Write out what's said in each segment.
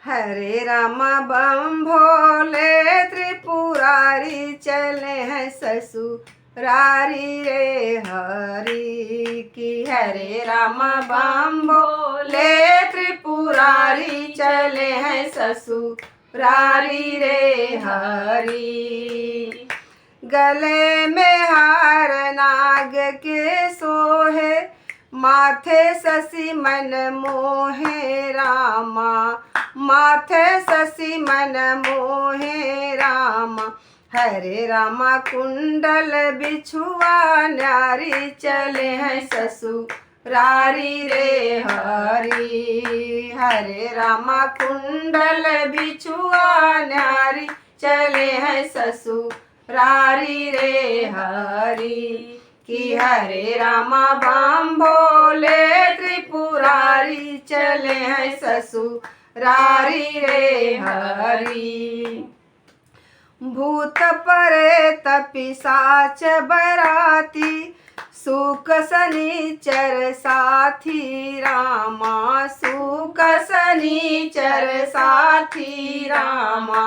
हरे राम बम भोले त्रिपुरारी चले हैं ससुरारी रे हरि की। हरे राम बम भोले त्रिपुरारी चले हैं ससुरारी रे हरि। गले में हार नाग के सोहे, माथे शशि मन मोहे रामा, माथे शशि मन मोहे रामा। हरे रामा कुंडल बिछुआ न्यारी चले हैं ससुरारी रे हरि। हरे रामा कुंडल बिछुआ न्यारी चले हैं ससुरारी रे हरि कि। हरे रामा बम भोले त्रिपुरारी चले हैं ससुरारी रे हरि। भूत प्रेत पिशाच बराती, सुख शनिचर साथी रामा, सुख शनिचर साथी रामा।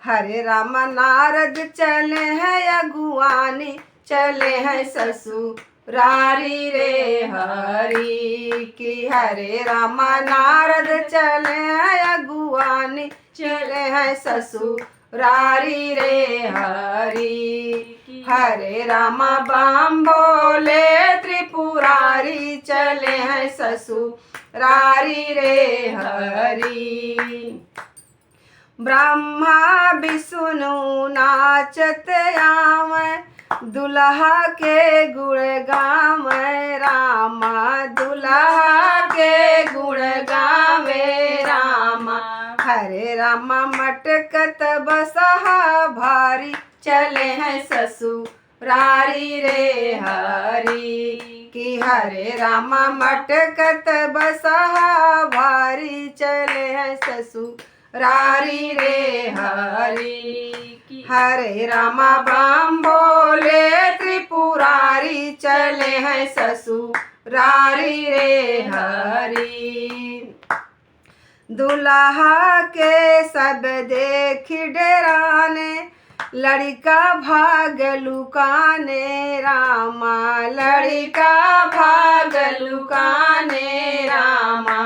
हरे राम नारद चले हैं अगुवानी चले हैं ससुरारी रे हरि की। हरे राम नारद चले हैं अगुवानी चले हैं ससुरारी रे हरि। हरे राम बम भोले त्रिपुरारी चले हैं ससुरारी रे हरि। ब्रह्मा विष्णु नाचत आवे, दुल्हा के गुण गावे रामा, दुल्हा के गुण गावे रामा। हरे रामा मटकत बसहा भारी चले हैं ससुरारी रे हरि कि। हरे रामा मटकत बसहा भारी चले हैं ससुरारी रे हरि। हरे रामा बम भोले त्रिपुरारी चले हैं ससुरारी रे हरि। दुल्हा के सब देख डराने, लड़का भाग लुकाने रामा, लड़का भाग लुकाने रामा।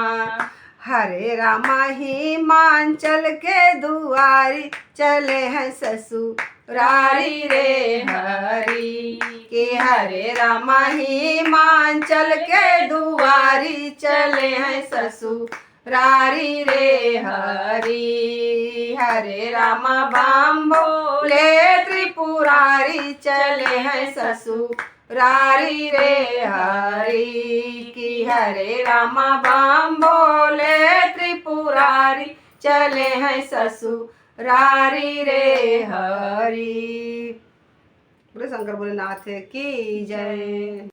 हरे रामा हिमांचल के दुआरी चले हैं ससुरारी रे हरि कि। हरे रामा हिमांचल के दुआरी चले हैं ससुरारी रे हरि। हरे रामा बम भोले त्रिपुरारी चले हैं ससुरारी रे हरि कि। हरे रामा बम भोले त्रिपुरारी चले हैं ससुरारी रे हरि। बोले शंकर भोलेनाथ की जय।